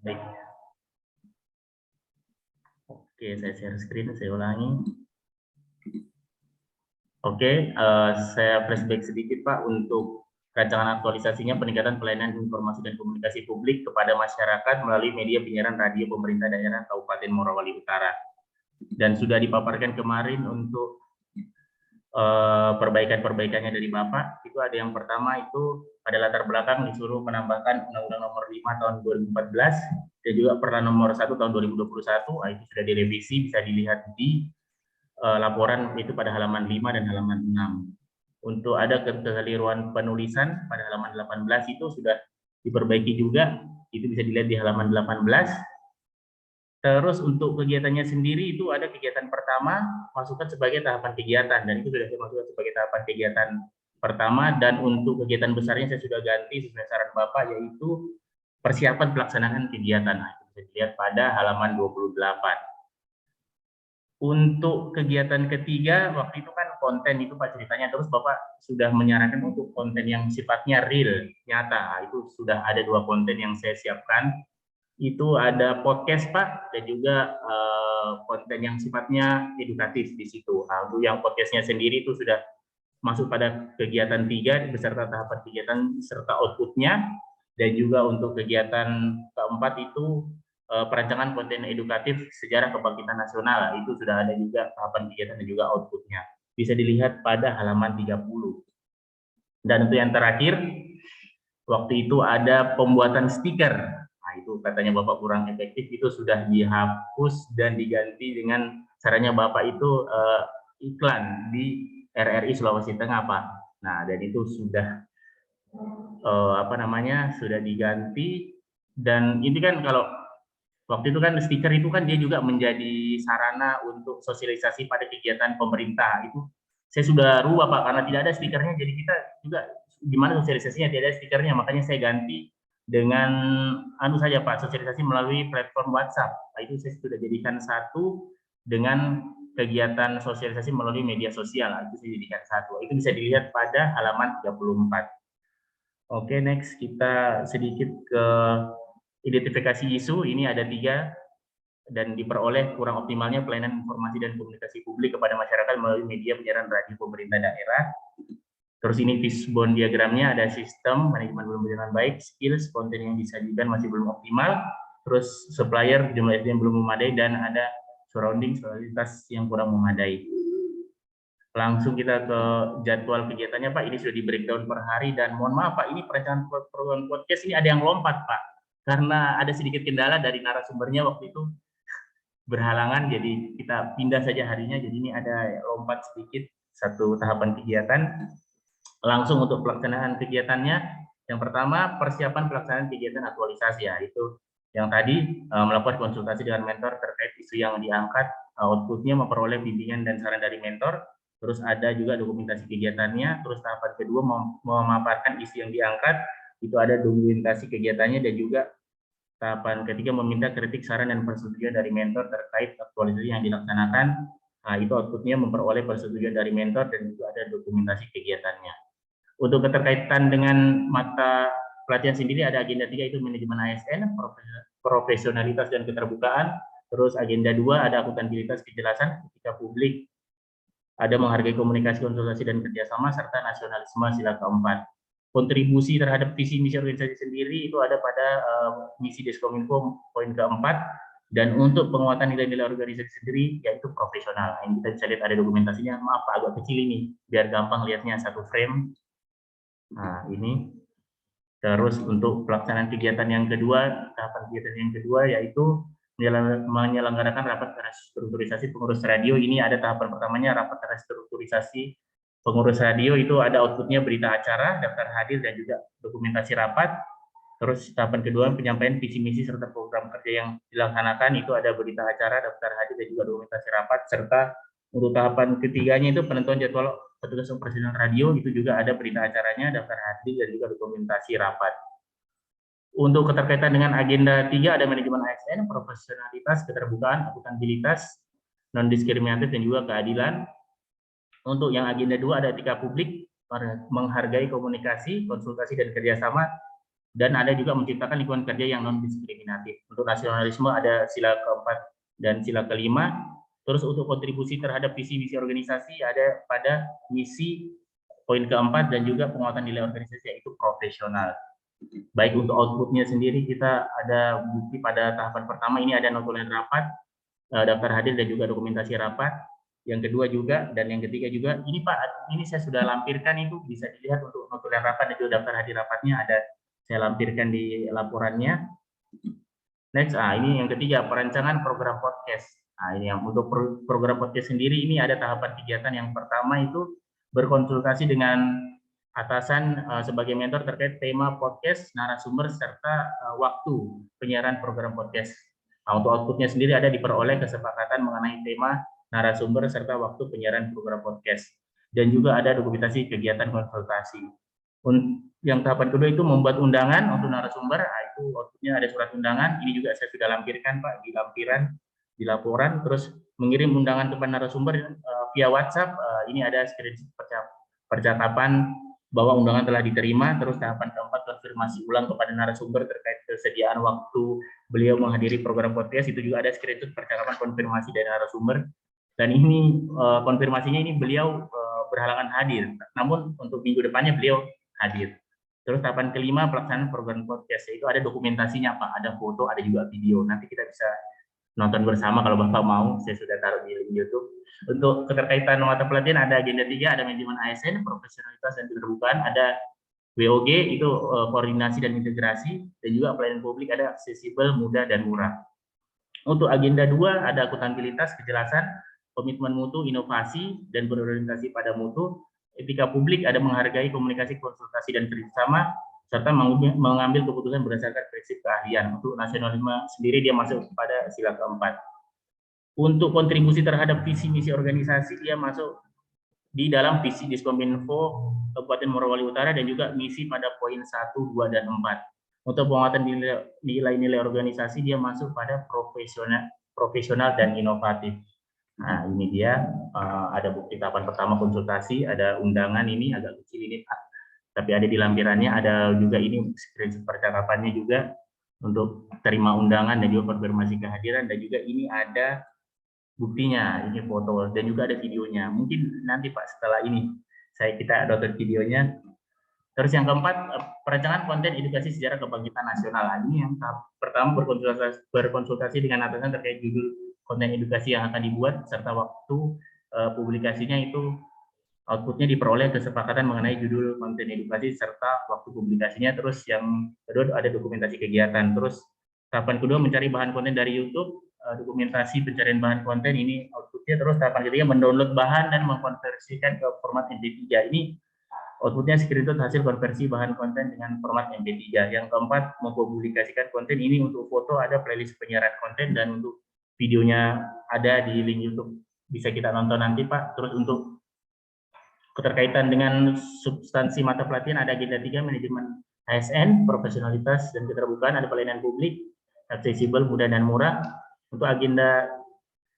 Baik. Oke, saya share screen, saya ulangi. Oke, saya flashback sedikit Pak untuk rancangan aktualisasinya peningkatan pelayanan informasi dan komunikasi publik kepada masyarakat melalui media penyiaran radio pemerintah daerah Kabupaten Morowali Utara. Dan sudah dipaparkan kemarin untuk perbaikan-perbaikannya dari Bapak. Itu ada yang pertama itu pada latar belakang disuruh menambahkan Undang-Undang Nomor 5 Tahun 2014 dan juga Perda Nomor 1 Tahun 2021. Itu sudah direvisi, bisa dilihat di laporan itu pada halaman 5 dan halaman 6. Untuk ada kekeliruan penulisan pada halaman 18 itu sudah diperbaiki juga, itu bisa dilihat di halaman 18. Terus untuk kegiatannya sendiri itu ada kegiatan pertama masukkan sebagai tahapan kegiatan, dan itu sudah saya masukkan sebagai tahapan kegiatan pertama. Dan untuk kegiatan besarnya saya sudah ganti sesuai saran Bapak, yaitu persiapan pelaksanaan kegiatan. Nah, itu bisa dilihat pada halaman 28. Untuk kegiatan ketiga, waktu itu kan konten itu Pak ceritanya, terus Bapak sudah menyarankan untuk konten yang sifatnya real, nyata. Itu sudah ada 2 konten yang saya siapkan. Itu ada podcast Pak, dan juga konten yang sifatnya edukatif di situ. Nah, untuk yang podcastnya sendiri itu sudah masuk pada kegiatan 3 beserta tahapan kegiatan serta outputnya. Dan juga untuk kegiatan keempat itu perancangan konten edukatif sejarah kebangkitan nasional, itu sudah ada juga tahapan kegiatan dan juga outputnya. Bisa dilihat pada halaman 30. Dan untuk yang terakhir, waktu itu ada pembuatan stiker. Nah, itu katanya Bapak kurang efektif, itu sudah dihapus dan diganti dengan caranya Bapak itu iklan di RRI Sulawesi Tengah, Pak. Nah, dan itu sudah sudah diganti. Dan ini kan kalau waktu itu kan stiker itu kan dia juga menjadi sarana untuk sosialisasi pada kegiatan pemerintah. Itu saya sudah rubah Pak, karena tidak ada stikernya, jadi kita juga gimana sosialisasinya, tidak ada stikernya, makanya saya ganti dengan saja Pak, sosialisasi melalui platform WhatsApp. Nah, itu saya sudah jadikan satu dengan kegiatan sosialisasi melalui media sosial. Nah, itu saya jadikan satu. Itu bisa dilihat pada halaman 34. Oke, next kita sedikit ke identifikasi isu. Ini ada 3 dan diperoleh kurang optimalnya pelayanan informasi dan komunikasi publik kepada masyarakat melalui media penyiaran radio pemerintah daerah. Terus ini fishbone diagramnya, ada sistem manajemen belum berjalan baik, skills, konten yang disajikan masih belum optimal, terus supplier jumlah SDM belum memadai, dan ada surrounding solidaritas yang kurang memadai. Langsung kita ke jadwal kegiatannya Pak, ini sudah di breakdown per hari. Dan mohon maaf Pak, ini perencanaan program podcast ini ada yang lompat Pak, karena ada sedikit kendala dari narasumbernya waktu itu berhalangan, jadi kita pindah saja harinya. Jadi ini ada lompat sedikit satu tahapan kegiatan. Langsung untuk pelaksanaan kegiatannya, yang pertama persiapan pelaksanaan kegiatan aktualisasi, ya itu yang tadi melakukan konsultasi dengan mentor terkait isu yang diangkat, outputnya memperoleh bimbingan dan saran dari mentor. Terus ada juga dokumentasi kegiatannya. Terus tahapan kedua memaparkan isu yang diangkat, itu ada dokumentasi kegiatannya. Dan juga tahapan ketiga meminta kritik, saran, dan persetujuan dari mentor terkait aktualisasi yang dilaksanakan. Nah, itu outputnya memperoleh persetujuan dari mentor dan juga ada dokumentasi kegiatannya. Untuk keterkaitan dengan mata pelatihan sendiri ada agenda 3, itu manajemen ASN, profesionalitas dan keterbukaan. Terus agenda 2 ada akuntabilitas kejelasan ketika publik, ada menghargai komunikasi, konsultasi, dan kerjasama, serta nasionalisme sila keempat. Kontribusi terhadap visi misi organisasi sendiri itu ada pada misi Deskominfo poin keempat. Dan untuk penguatan nilai-nilai organisasi sendiri yaitu profesional. Ini kita bisa lihat ada dokumentasinya. Maaf Pak, agak kecil ini biar gampang lihatnya satu frame. Nah, ini. Terus untuk pelaksanaan kegiatan yang kedua, tahapan kegiatan yang kedua yaitu menyelenggarakan rapat restrukturisasi pengurus radio. Ini ada tahapan pertamanya, rapat restrukturisasi pengurus radio, itu ada outputnya berita acara, daftar hadir, dan juga dokumentasi rapat. Terus tahapan kedua penyampaian visi misi serta program kerja yang dilaksanakan, itu ada berita acara, daftar hadir, dan juga dokumentasi rapat. Serta untuk tahapan ketiganya itu penentuan jadwal petugas operasional radio, itu juga ada berita acaranya, daftar hadir, dan juga dokumentasi rapat. Untuk keterkaitan dengan agenda 3 ada manajemen ASN, profesionalitas, keterbukaan, akuntabilitas, non-diskriminatif, dan juga keadilan. Untuk yang agenda 2 ada etika publik, menghargai komunikasi, konsultasi, dan kerjasama. dan ada juga menciptakan lingkungan kerja yang non diskriminatif. Untuk nasionalisme ada sila keempat dan sila kelima. Terus untuk kontribusi terhadap visi misi organisasi ada pada misi poin keempat dan juga penguatan nilai organisasi yaitu profesional. Baik untuk outputnya sendiri kita ada bukti pada tahapan pertama ini ada notulen rapat, daftar hadir dan juga dokumentasi rapat. Yang kedua juga dan yang ketiga juga ini Pak, ini saya sudah lampirkan itu bisa dilihat untuk notulen rapat dan juga daftar hadir rapatnya ada saya lampirkan di laporannya. Next, ini yang ketiga perancangan program podcast. Nah, ini yang untuk program podcast sendiri ini ada tahapan kegiatan yang pertama itu berkonsultasi dengan atasan sebagai mentor terkait tema podcast, narasumber serta waktu penyiaran program podcast. Nah, untuk outputnya sendiri ada diperoleh kesepakatan mengenai tema, narasumber serta waktu penyiaran program podcast dan juga ada dokumentasi kegiatan konsultasi. Yang tahapan kedua itu membuat undangan untuk narasumber, itu outputnya ada surat undangan, ini juga saya sudah lampirkan Pak di lampiran, di laporan, terus mengirim undangan kepada narasumber via WhatsApp, ini ada screenshot percakapan bahwa undangan telah diterima, terus tahapan keempat konfirmasi ulang kepada narasumber terkait kesediaan waktu beliau menghadiri program podcast, itu juga ada screenshot percakapan konfirmasi dari narasumber, dan ini konfirmasinya ini beliau berhalangan hadir, namun untuk minggu depannya beliau hadir. Terus tahapan kelima pelaksanaan program podcast, itu ada dokumentasinya Pak, ada foto, ada juga video. Nanti kita bisa nonton bersama kalau Bapak mau, saya sudah taruh di link YouTube. Untuk keterkaitan mata pelatihan ada agenda 3, ada manajemen ASN, profesionalitas dan keterbukaan, ada WOG itu koordinasi dan integrasi, dan juga pelayanan publik ada aksesibel, mudah dan murah. Untuk agenda 2 ada akuntabilitas, kejelasan, komitmen mutu, inovasi dan berorientasi pada mutu. Etika publik ada menghargai komunikasi, konsultasi dan kerjasama serta mengambil keputusan berdasarkan prinsip keahlian. Untuk nasionalisme sendiri dia masuk pada sila keempat. Untuk kontribusi terhadap visi misi organisasi dia masuk di dalam visi Diskominfo Kabupaten Morowali Utara dan juga misi pada poin 1, 2 dan 4. Untuk penguatan nilai-nilai organisasi dia masuk pada profesional dan inovatif. Nah, ini dia ada bukti tahapan pertama konsultasi, ada undangan ini agak kecil ini Pak, tapi ada di lampirannya, ada juga ini screenshot percakapannya juga untuk terima undangan dan juga konfirmasi kehadiran, dan juga ini ada buktinya, ini foto dan juga ada videonya. Mungkin nanti Pak setelah ini kita download videonya. Terus yang keempat, perancangan konten edukasi sejarah kebangkitan nasional. Nah, ini yang pertama berkonsultasi dengan atasan terkait judul konten edukasi yang akan dibuat serta waktu publikasinya, itu outputnya diperoleh kesepakatan mengenai judul konten edukasi serta waktu publikasinya. Terus yang kedua ada dokumentasi kegiatan. Terus tahapan kedua mencari bahan konten dari YouTube, dokumentasi pencarian bahan konten ini outputnya. Terus tahapan ketiga mendownload bahan dan mengkonversikan ke format MP3. Ini outputnya screenshot hasil konversi bahan konten dengan format MP3. Yang keempat, mempublikasikan konten ini untuk foto ada playlist penyiaran konten dan untuk videonya ada di link YouTube. Bisa kita nonton nanti Pak. Terus untuk keterkaitan dengan substansi mata pelatihan ada agenda 3, manajemen ASN, profesionalitas dan keterbukaan, ada pelayanan publik, aksesibel, mudah dan murah. Untuk agenda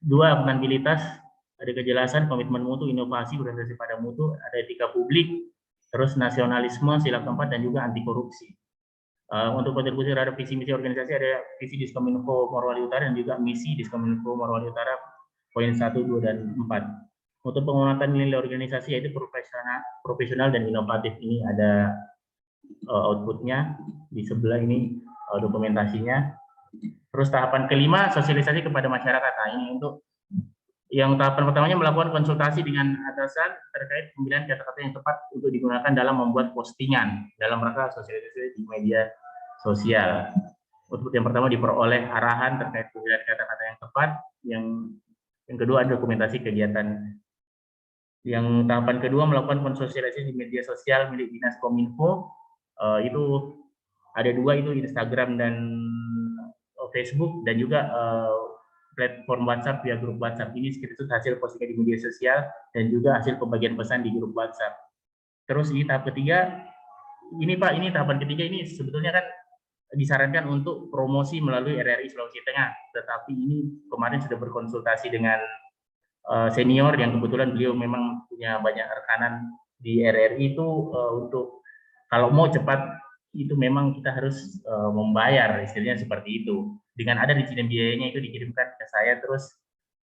2, akuntabilitas, ada kejelasan, komitmen mutu, inovasi, berorientasi pada mutu, ada etika publik, terus nasionalisme, sila keempat, dan juga anti korupsi. Untuk kontribusi terhadap visi misi organisasi ada visi Diskominfo Morowali Utara dan juga misi Diskominfo Morowali Utara poin 1, 2 dan 4. Untuk penguatan nilai organisasi yaitu profesional dan inovatif, ini ada outputnya di sebelah ini dokumentasinya. Terus tahapan kelima sosialisasi kepada masyarakat. Nah, ini untuk yang tahapan pertamanya melakukan konsultasi dengan atasan terkait pemilihan kata-kata yang tepat untuk digunakan dalam membuat postingan dalam rangka sosialisasi di media sosial. Output yang pertama diperoleh arahan terkait pemilihan kata-kata yang tepat. Yang kedua ada dokumentasi kegiatan. Yang tahapan kedua melakukan konsosialisasi di media sosial milik Dinas Kominfo. Itu ada 2, itu Instagram dan Facebook, dan juga platform WhatsApp via grup WhatsApp. Ini screenshot hasil postingan di media sosial dan juga hasil pembagian pesan di grup WhatsApp. Terus di tahap ketiga, ini Pak, ini tahapan ketiga ini sebetulnya kan disarankan untuk promosi melalui RRI Sulawesi Tengah, tetapi ini kemarin sudah berkonsultasi dengan senior yang kebetulan beliau memang punya banyak rekanan di RRI itu untuk kalau mau cepat itu memang kita harus membayar, istilahnya seperti itu. Dengan ada rincian biayanya itu dikirimkan ke saya, terus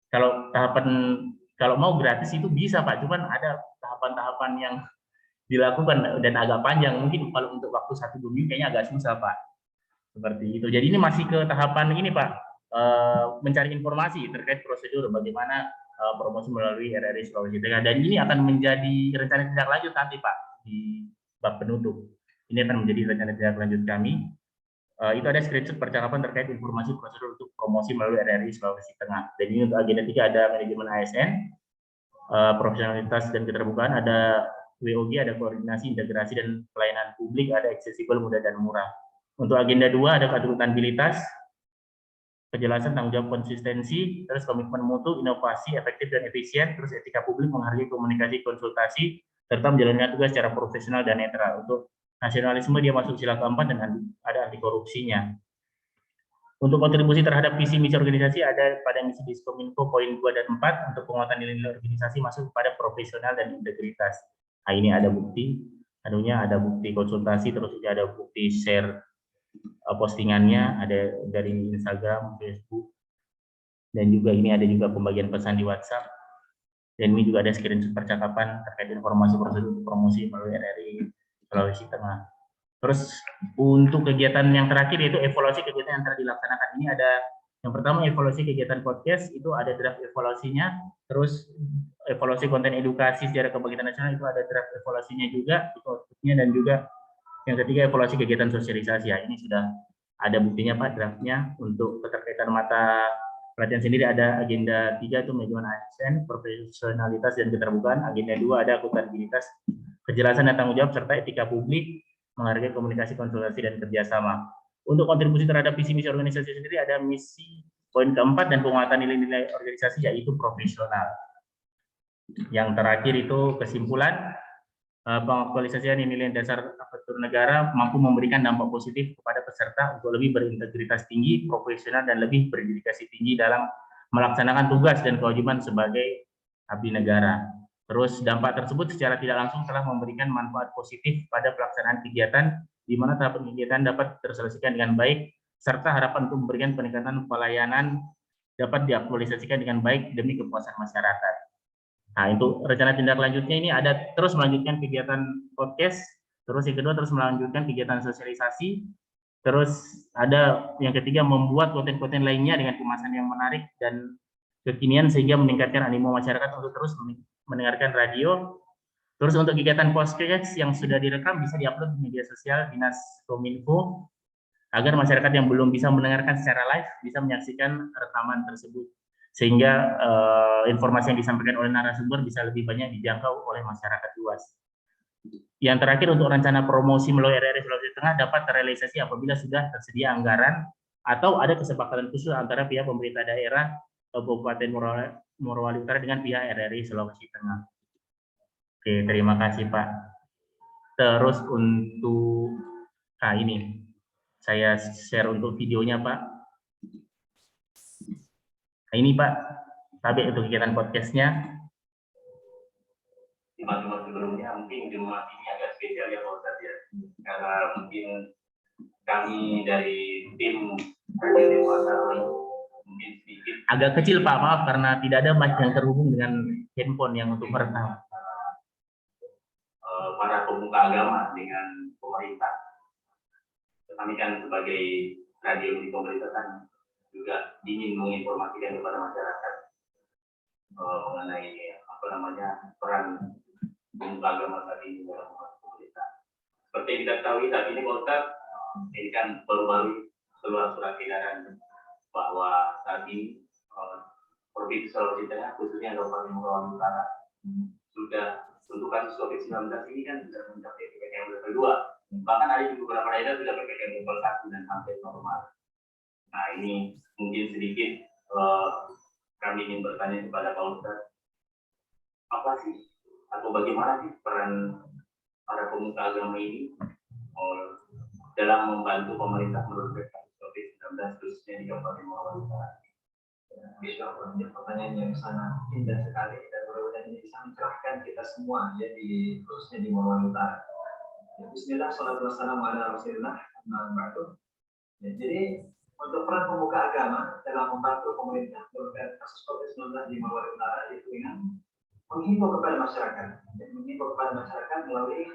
kalau mau gratis itu bisa Pak, cuman ada tahapan-tahapan yang dilakukan dan agak panjang. Mungkin kalau untuk waktu 1-2 minggu kayaknya agak susah Pak. Seperti itu. Jadi ini masih ke tahapan ini Pak, mencari informasi terkait prosedur bagaimana promosi melalui RRI Sulawesi Tengah, dan ini akan menjadi rencana tindak lanjut nanti Pak di bab penutup. Ini akan menjadi rencana tindak lanjut kami. Itu ada screenshot percakapan terkait informasi prosedur untuk promosi melalui RRI Sulawesi Tengah. Dan ini untuk agenda 3 ada manajemen ASN, profesionalitas dan keterbukaan, ada WOG, ada koordinasi, integrasi, dan pelayanan publik, ada aksesibel, mudah, dan murah. Untuk agenda 2 ada akuntabilitas, kejelasan, tanggung jawab, konsistensi, terus komitmen mutu, inovasi, efektif dan efisien, terus etika publik, menghargai komunikasi, konsultasi, serta menjalankan tugas secara profesional dan netral. Untuk nasionalisme dia masuk sila keempat dan ada anti korupsinya. Untuk kontribusi terhadap visi misi organisasi ada pada misi Diskominfo poin 2 dan 4, untuk penguatan nilai-nilai organisasi masuk pada profesional dan integritas. Nah, ini ada bukti, ada bukti konsultasi, terus juga ada bukti share postingannya, ada dari Instagram, Facebook, dan juga ini ada juga pembagian pesan di WhatsApp, dan ini juga ada screenshot percakapan terkait informasi prosedur promosi melalui RRI Sulawesi Tengah. Terus untuk kegiatan yang terakhir yaitu evaluasi kegiatan yang telah dilaksanakan, ini ada yang pertama evaluasi kegiatan podcast, itu ada draft evaluasinya, terus evaluasi konten edukasi secara kebangkitan nasional, itu ada draft evaluasinya juga, itu outputnya, dan juga yang ketiga evaluasi kegiatan sosialisasi. Ya, ini sudah ada buktinya Pak, draftnya. Untuk keterkaitan mata pelatihan sendiri ada agenda 3 itu manajemen ASN, profesionalitas dan keterbukaan, agenda 2 ada akuntabilitas, kejelasan dan tanggung jawab, serta etika publik, menghargai komunikasi, konsultasi, dan kerjasama. Untuk kontribusi terhadap visi misi organisasi sendiri ada misi poin keempat dan penguatan nilai-nilai organisasi, yaitu profesional. Yang terakhir itu kesimpulan, pengaktualisasian nilai dasar aparatur negara mampu memberikan dampak positif kepada peserta untuk lebih berintegritas tinggi, profesional, dan lebih berdedikasi tinggi dalam melaksanakan tugas dan kewajiban sebagai abdi negara. Terus dampak tersebut secara tidak langsung telah memberikan manfaat positif pada pelaksanaan kegiatan, di mana tahap kegiatan dapat terselesaikan dengan baik, serta harapan untuk memberikan peningkatan pelayanan dapat diaktualisasikan dengan baik demi kepuasan masyarakat. Nah, untuk rencana tindak lanjutnya ini ada terus melanjutkan kegiatan podcast, terus yang kedua terus melanjutkan kegiatan sosialisasi, terus ada yang ketiga membuat konten-konten lainnya dengan kemasan yang menarik dan kekinian sehingga meningkatkan animo masyarakat untuk terus mendengarkan radio. Terus untuk kegiatan podcast yang sudah direkam bisa diupload di media sosial Dinas Kominfo agar masyarakat yang belum bisa mendengarkan secara live bisa menyaksikan rekaman tersebut, sehingga informasi yang disampaikan oleh narasumber bisa lebih banyak dijangkau oleh masyarakat luas. Yang terakhir untuk rencana promosi melalui RRI Sulawesi Tengah dapat terrealisasi apabila sudah tersedia anggaran atau ada kesepakatan khusus antara pihak pemerintah daerah Kabupaten Morowali Utara dengan pihak RRI Sulawesi Tengah. Oke, terima kasih Pak. Terus untuk ini saya share untuk videonya Pak. Nah, ini Pak, tabel untuk kegiatan podcastnya. Di masa sebelumnya mungkin di rumah ini agak spesial ya Pak Ustadz ya, karena mungkin kami dari tim Radio Dewasa mungkin sedikit agak kecil Pak, maaf karena tidak ada mic yang terhubung dengan handphone yang untuk merekam. Para pemuka agama dengan pemerintah. Kami kan sebagai radio di pemerintah kan juga ingin menginformasikan kepada masyarakat mengenai peran pemuka agama saat ini dalam pemerintah. Seperti kita ketahui saat ini Pak Ustadz, ini kan baru-baru keluar surat edaran bahwa saat ini Provinsi Sulawesi Tengah khususnya Kabupaten Morowali Utara sudah untuk kasus COVID-19 ini kan sudah mencapai PPKM level 2. Bahkan ada di beberapa daerah sudah PPKM level 1 dan sampai normal. Nah, ini mungkin sedikit kami ingin bertanya kepada Pak Ustadz, apa sih atau bagaimana sih peran para pemuka agama ini dalam membantu pemerintah menurunkan kasus COVID-19 khususnya di Kabupaten Morowali Utara? Bisa pertanyaan yang sangat indah sekali dan mudah-mudahan ini bisa mencerahkan kita semua ya khususnya di Morowali Utara. Bismillah, salatu wassalamu ala rasulillah, amma ba'du. Jadi untuk peran pemuka agama dalam membantu pemerintah terkait kasus COVID-19 di Mawar Utara itu dengan menghimbau kepada masyarakat, melalui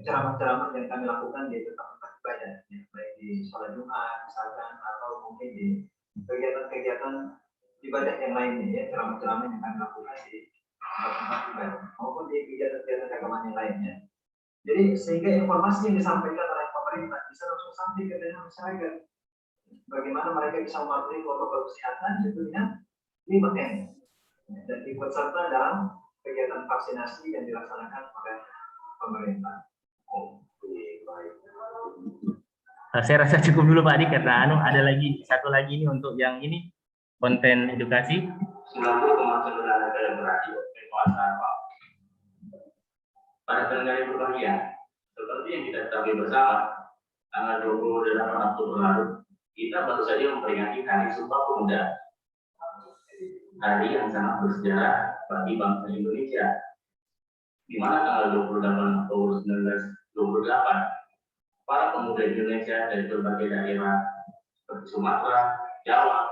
ceramah-ceramah yang kami lakukan di tempat-tempat ibadah, baik di sholat Jumat misalkan atau mungkin di kegiatan-kegiatan ibadah yang lainnya, ya ceramah-ceramah yang kami lakukan di tempat-tempat ibadah maupun di kegiatan-kegiatan keagamaan yang lainnya. Jadi sehingga informasi yang disampaikan oleh pemerintah bisa langsung sampai ke dalam masyarakat. Bagaimana mereka bisa mematuhi protokol kesehatan tentunya 5M dan ikut serta dalam kegiatan vaksinasi yang dilaksanakan oleh pemerintah. Saya rasa cukup dulu Pak Adi, karena ada lagi satu lagi ini untuk yang ini konten edukasi. Para pendengar yang berbahagia, seperti yang kita ketahui bersama, tanggal 28 Oktober lalu, kita baru saja memperingati Hari Sumpah Pemuda. Hari yang sangat bersejarah bagi bangsa Indonesia, di mana tanggal 28 Oktober 1928, para pemuda Indonesia dari berbagai daerah seperti Sumatera, Jawa,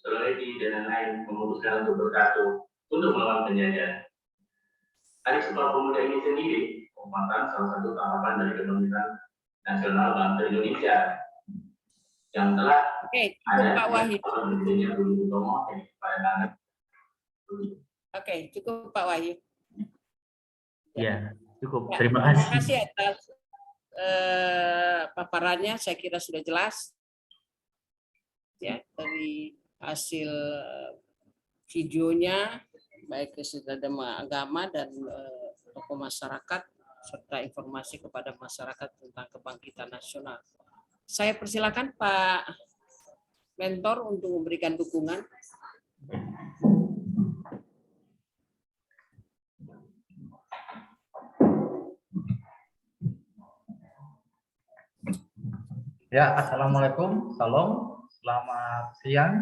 Sulawesi, dan lain-lain memutuskan untuk bersatu untuk melawan penjajah. Hari Sumpah Pemuda ini sendiri merupakan salah satu tahapan dari Kebangkitan Nasional Bangsa Indonesia yang telah ada Pak Wahyu. Cukup Pak Wahyu. Ya, cukup. Terima kasih. Terima kasih atas paparannya. Saya kira sudah jelas ya dari hasil videonya, baik kesudahan agama dan tokoh masyarakat serta informasi kepada masyarakat tentang kebangkitan nasional. Saya persilakan Pak Mentor untuk memberikan dukungan. Ya, assalamualaikum, salam, selamat siang.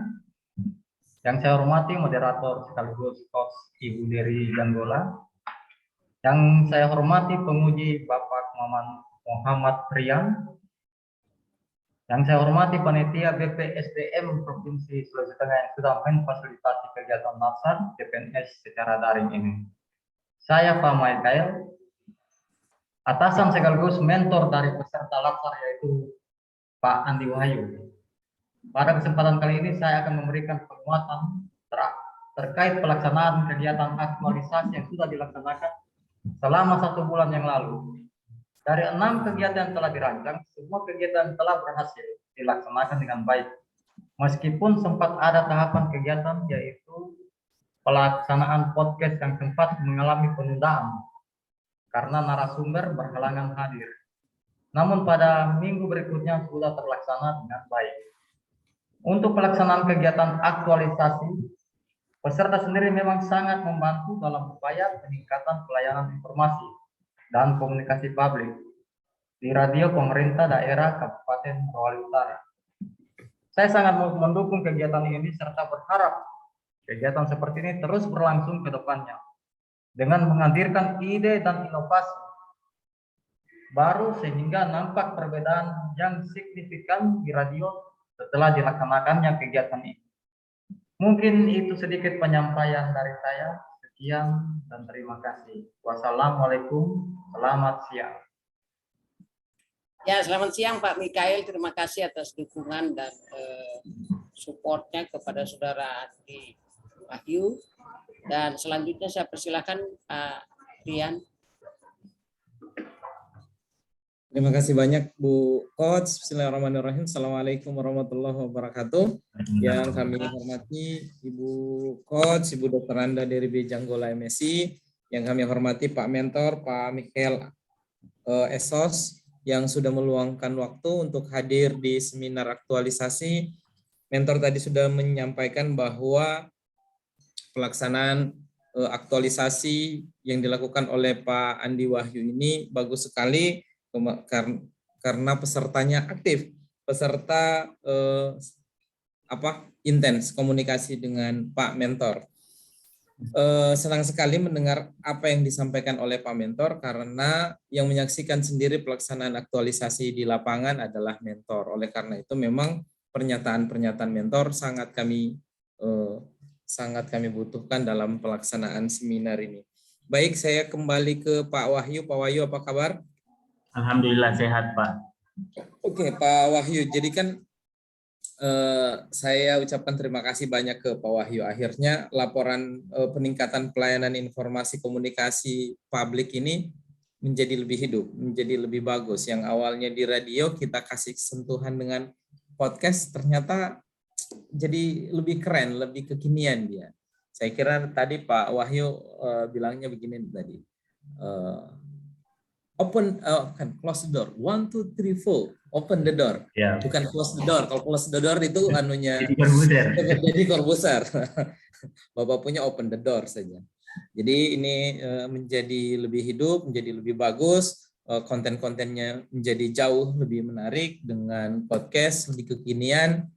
Yang saya hormati moderator sekaligus coach Ibu dari Janggola. Yang saya hormati penguji Bapak Muhammad Prian. Yang saya hormati panitia BPSDM Provinsi Sulawesi Tengah yang sudah memfasilitasi kegiatan Latsar CPNS secara daring ini. Saya Pak Michael, atasan sekaligus mentor dari peserta Latsar yaitu Pak Andi Wahyu. Pada kesempatan kali ini saya akan memberikan penguatan terkait pelaksanaan kegiatan aktualisasi yang sudah dilaksanakan selama 1 bulan yang lalu. Dari 6 kegiatan yang telah dirancang, semua kegiatan telah berhasil dilaksanakan dengan baik. Meskipun sempat ada tahapan kegiatan yaitu pelaksanaan podcast yang sempat mengalami penundaan karena narasumber berhalangan hadir. Namun pada minggu berikutnya sudah terlaksana dengan baik. Untuk pelaksanaan kegiatan aktualisasi, peserta sendiri memang sangat membantu dalam upaya peningkatan pelayanan informasi dan komunikasi publik di radio pemerintah daerah Kabupaten Mawar Utara. Saya sangat mendukung kegiatan ini serta berharap kegiatan seperti ini terus berlangsung ke depannya dengan menghadirkan ide dan inovasi baru sehingga nampak perbedaan yang signifikan di radio setelah dilaksanakannya kegiatan ini. Mungkin itu sedikit penyampaian dari saya. Sekian dan terima kasih. Wassalamualaikum. Selamat siang. Ya, selamat siang Pak Mikael. Terima kasih atas dukungan dan supportnya kepada Saudara Andi Wahyu. Dan selanjutnya saya persilakan Pak Rian. Terima kasih banyak Bu Coach. Bismillahirrahmanirrahim. Assalamualaikum warahmatullahi wabarakatuh. Yang kami hormati Ibu Coach, Ibu Dr. Anda dari Janggola MSI. Yang kami hormati Pak Mentor, Pak Mikael Esos, yang sudah meluangkan waktu untuk hadir di seminar aktualisasi. Mentor tadi sudah menyampaikan bahwa pelaksanaan aktualisasi yang dilakukan oleh Pak Andi Wahyu ini bagus sekali karena pesertanya aktif, peserta intens komunikasi dengan Pak Mentor. senang sekali mendengar apa yang disampaikan oleh Pak Mentor, karena yang menyaksikan sendiri pelaksanaan aktualisasi di lapangan adalah mentor. Oleh karena itu memang pernyataan-pernyataan mentor sangat kami butuhkan dalam pelaksanaan seminar ini. Baik, saya kembali ke Pak Wahyu. Pak Wahyu, apa kabar? Alhamdulillah sehat, Pak. Oke, Pak Wahyu. Jadi kan saya ucapkan terima kasih banyak ke Pak Wahyu. Akhirnya laporan peningkatan pelayanan informasi komunikasi publik ini menjadi lebih hidup, menjadi lebih bagus. Yang awalnya di radio kita kasih sentuhan dengan podcast, ternyata jadi lebih keren, lebih kekinian dia. Saya kira tadi Pak Wahyu bilangnya begini tadi. Close the door. 1, 2, 3, 4. Open the door. Ya. Bukan close the door. Kalau close the door itu anunya Jadi Corbuzier. Bapak punya open the door saja. Jadi ini menjadi lebih hidup, menjadi lebih bagus, konten-kontennya menjadi jauh lebih menarik dengan podcast lebih kekinian.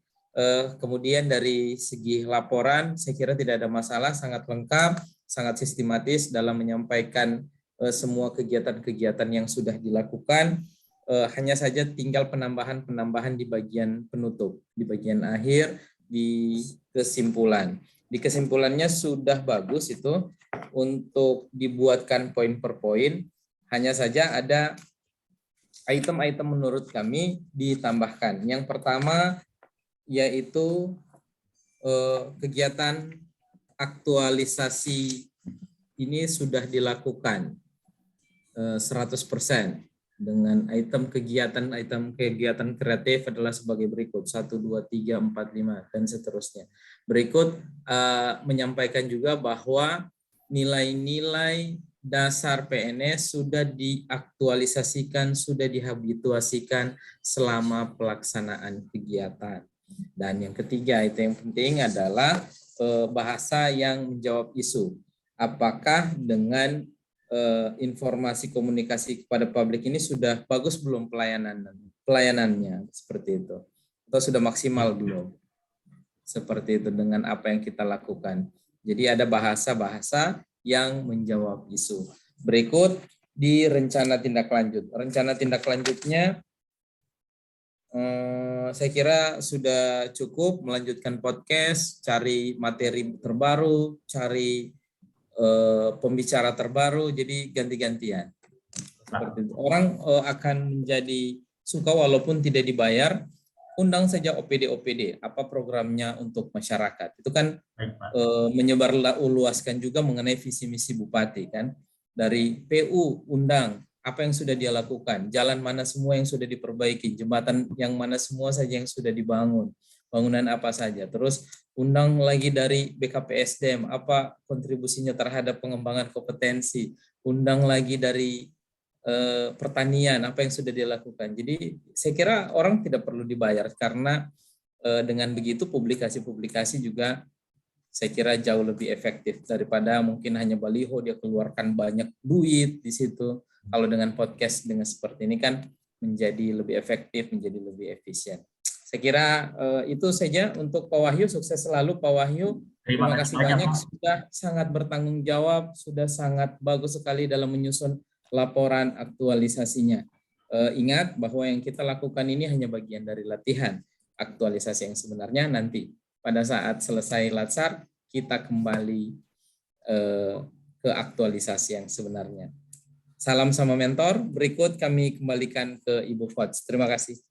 Kemudian dari segi laporan, saya kira tidak ada masalah, sangat lengkap, sangat sistematis dalam menyampaikan semua kegiatan-kegiatan yang sudah dilakukan. Hanya saja tinggal penambahan di bagian penutup, di bagian akhir, di kesimpulan. Di kesimpulannya sudah bagus itu untuk dibuatkan poin per poin. Hanya saja ada item-item menurut kami ditambahkan. Yang pertama yaitu kegiatan aktualisasi ini sudah dilakukan 100% dengan item kegiatan kreatif adalah sebagai berikut 1, 2, 3, 4, 5 dan seterusnya. Berikut menyampaikan juga bahwa nilai-nilai dasar PNS sudah diaktualisasikan, sudah dihabituasikan selama pelaksanaan kegiatan. Dan yang ketiga, itu yang penting adalah bahasa yang menjawab isu. Apakah dengan informasi komunikasi kepada publik ini sudah bagus belum pelayanannya seperti itu, atau sudah maksimal belum seperti itu dengan apa yang kita lakukan. Jadi ada bahasa-bahasa yang menjawab isu. Berikut di rencana tindak lanjut. Rencana tindak lanjutnya saya kira sudah cukup melanjutkan podcast, cari materi terbaru, cari pembicara terbaru, jadi ganti-gantian. Seperti itu. Orang akan menjadi suka walaupun tidak dibayar, undang saja OPD, apa programnya untuk masyarakat. Itu kan menyebar luaskan juga mengenai visi misi bupati kan. Dari PU undang apa yang sudah dia lakukan, jalan mana semua yang sudah diperbaiki, jembatan yang mana semua saja yang sudah dibangun, bangunan apa saja. Terus undang lagi dari BKPSDM, apa kontribusinya terhadap pengembangan kompetensi. Undang lagi dari pertanian, apa yang sudah dilakukan. Jadi saya kira orang tidak perlu dibayar, karena dengan begitu publikasi-publikasi juga saya kira jauh lebih efektif daripada mungkin hanya baliho, dia keluarkan banyak duit di situ. Kalau dengan podcast dengan seperti ini kan menjadi lebih efektif, menjadi lebih efisien. Saya kira itu saja untuk Pak Wahyu. Sukses selalu Pak Wahyu. Terima kasih banyak. Sudah sangat bertanggung jawab, sudah sangat bagus sekali dalam menyusun laporan aktualisasinya. Ingat bahwa yang kita lakukan ini hanya bagian dari latihan. Aktualisasi yang sebenarnya nanti pada saat selesai latsar kita kembali ke aktualisasi yang sebenarnya. Salam sama mentor. Berikut kami kembalikan ke Ibu Fods. Terima kasih.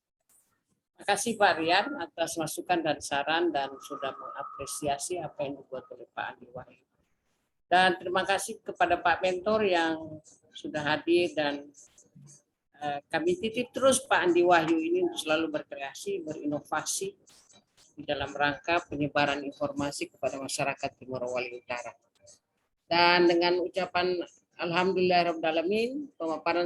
Terima kasih Pak Rian atas masukan dan saran dan sudah mengapresiasi apa yang dibuat oleh Pak Andi Wahyu. Dan terima kasih kepada Pak Mentor yang sudah hadir, dan kami titip terus Pak Andi Wahyu ini untuk selalu berkreasi, berinovasi di dalam rangka penyebaran informasi kepada masyarakat di Morowali Utara. Dan dengan ucapan Alhamdulillahirrahmanirrahim, pemaparan